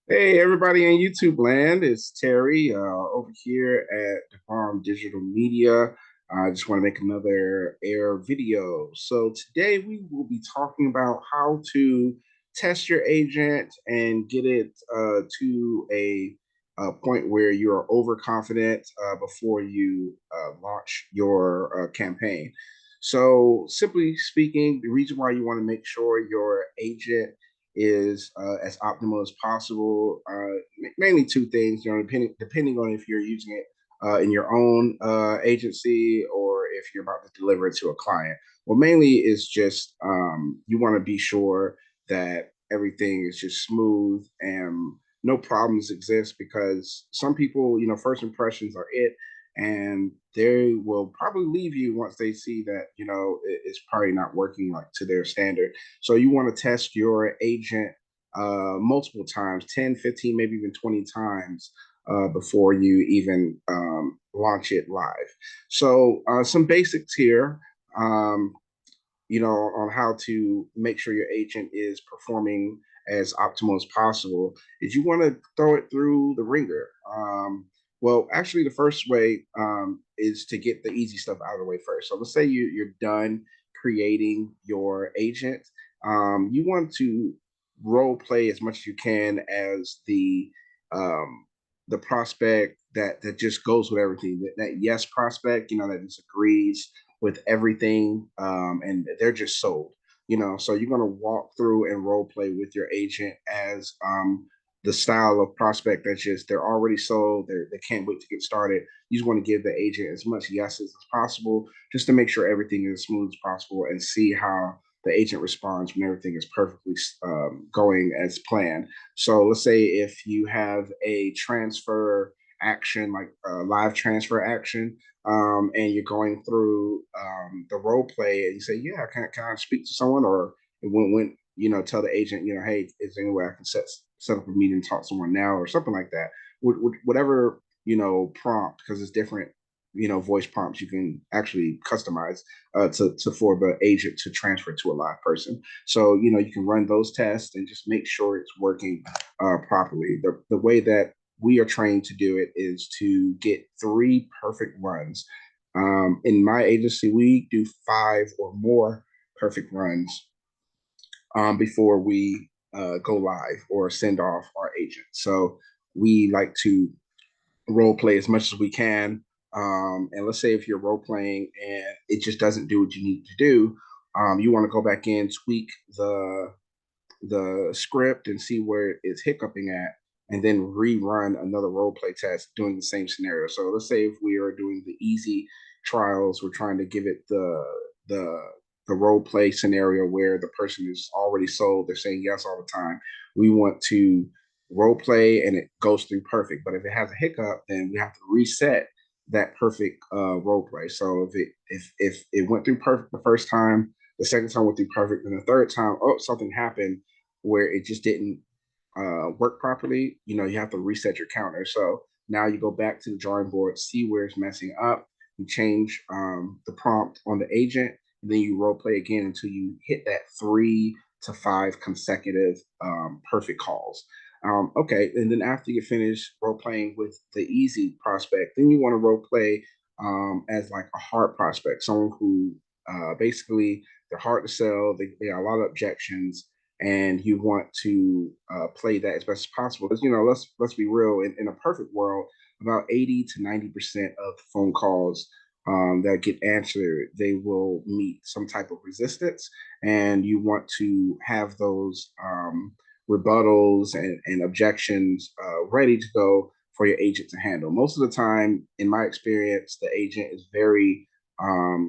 Hey, everybody in YouTube land, it's Terry over here at the Farm Digital Media. I just want to make another air video. So today we will be talking about how to test your agent and get it to a point where you're overconfident before you launch your campaign. So simply speaking, the reason why you want to make sure your agent is as optimal as possible. Mainly two things, depending on if you're using it in your own agency or if you're about to deliver it to a client. Well, mainly is just you want to be sure that everything is just smooth and no problems exist because some people, first impressions are it, and they will probably leave you once they see that it's probably not working like to their standard. So you want to test your agent multiple times, 10, 15, maybe even 20 times before you even launch it live. So some basics here, um, on how to make sure your agent is performing as optimal as possible is you want to throw it through the ringer. Well, actually, the first way is to get the easy stuff out of the way first. So let's say you're done creating your agent. You want to role play as much as you can as the prospect that just goes with everything. That yes prospect, that just agrees with everything, and they're just sold. So you're going to walk through and role play with your agent as the style of prospect that's just they're already sold, they can't wait to get started. You just want to give the agent as much yeses as possible just to make sure everything is as smooth as possible and see how the agent responds when everything is perfectly going as planned. So let's say if you have a transfer action, like a live transfer action, and you're going through the role play, and you say, "Yeah, can I speak to someone?" Or when tell the agent, "Hey, is there any way I can set up a meeting, talk to someone now," or something like that. Whatever prompt, because it's different. Voice prompts you can actually customize to for the agent to transfer to a live person. So you can run those tests and just make sure it's working properly. The way that we are trained to do it is to get three perfect runs. In my agency, we do five or more perfect runs before we go live or send off our agent. So we like to role play as much as we can. And let's say if you're role playing and it just doesn't do what you need to do, you want to go back in, tweak the script and see where it's hiccuping at, and then rerun another role play test doing the same scenario. So let's say if we are doing the easy trials, we're trying to give it the the role play scenario where the person is already sold, they're saying yes all the time. We want to role play and it goes through perfect. But if it has a hiccup, then we have to reset that perfect role play. So if it went through perfect the first time, the second time went through perfect, and the third time, oh, something happened where it just didn't work properly, you have to reset your counter. So now you go back to the drawing board, see where it's messing up, you change the prompt on the agent, and then you role play again until you hit that 3 to 5 consecutive perfect calls. Okay, and then after you finish role playing with the easy prospect, then you want to role play as like a hard prospect, someone who basically they're hard to sell, they got a lot of objections, and you want to play that as best as possible. Because let's be real. In a perfect world, about 80 to 90% of phone calls that get answered, they will meet some type of resistance, and you want to have those rebuttals and objections ready to go for your agent to handle. Most of the time, in my experience, the agent is very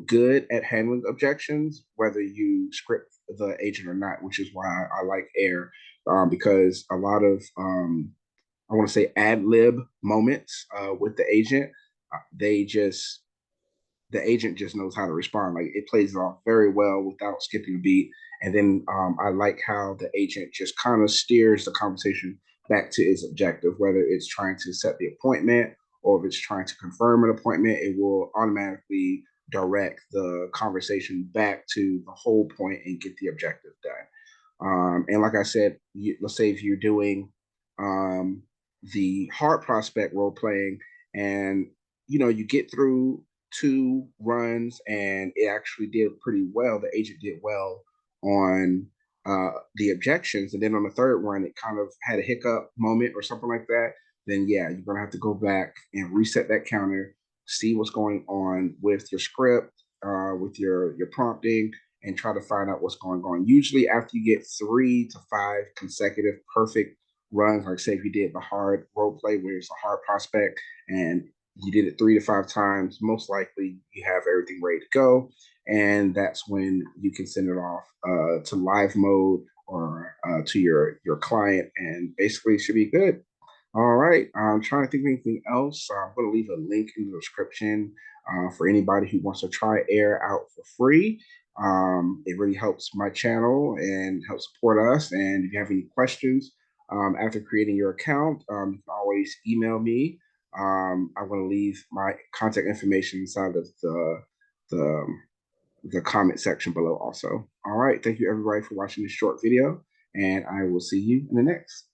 good at handling objections, whether you script the agent or not, which is why I like air, because a lot of I want to say ad lib moments with the agent, they just the agent just knows how to respond. Like it plays it off very well without skipping a beat. And then I like how the agent just kind of steers the conversation back to its objective, whether it's trying to set the appointment or if it's trying to confirm an appointment, it will automatically direct the conversation back to the whole point and get the objective done. And like I said, let's say if you're doing um, the hard prospect role playing, and you get through two runs, and it actually did pretty well. The agent did well on the objections, and then on the third run, it kind of had a hiccup moment or something like that. Then yeah, you're gonna have to go back and reset that counter, see what's going on with your script, with your prompting, and try to find out what's going on. Usually, after you get 3 to 5 consecutive perfect runs, like say if you did the hard role play where it's a hard prospect and you did it 3 to 5 times, most likely you have everything ready to go. And that's when you can send it off to live mode or to your client, and basically it should be good. All right. I'm trying to think of anything else. I'm going to leave a link in the description for anybody who wants to try Air out for free. It really helps my channel and helps support us. And if you have any questions after creating your account, you can always email me. I'm going to leave my contact information inside of the the comment section below also. All right. Thank you everybody for watching this short video, and I will see you in the next.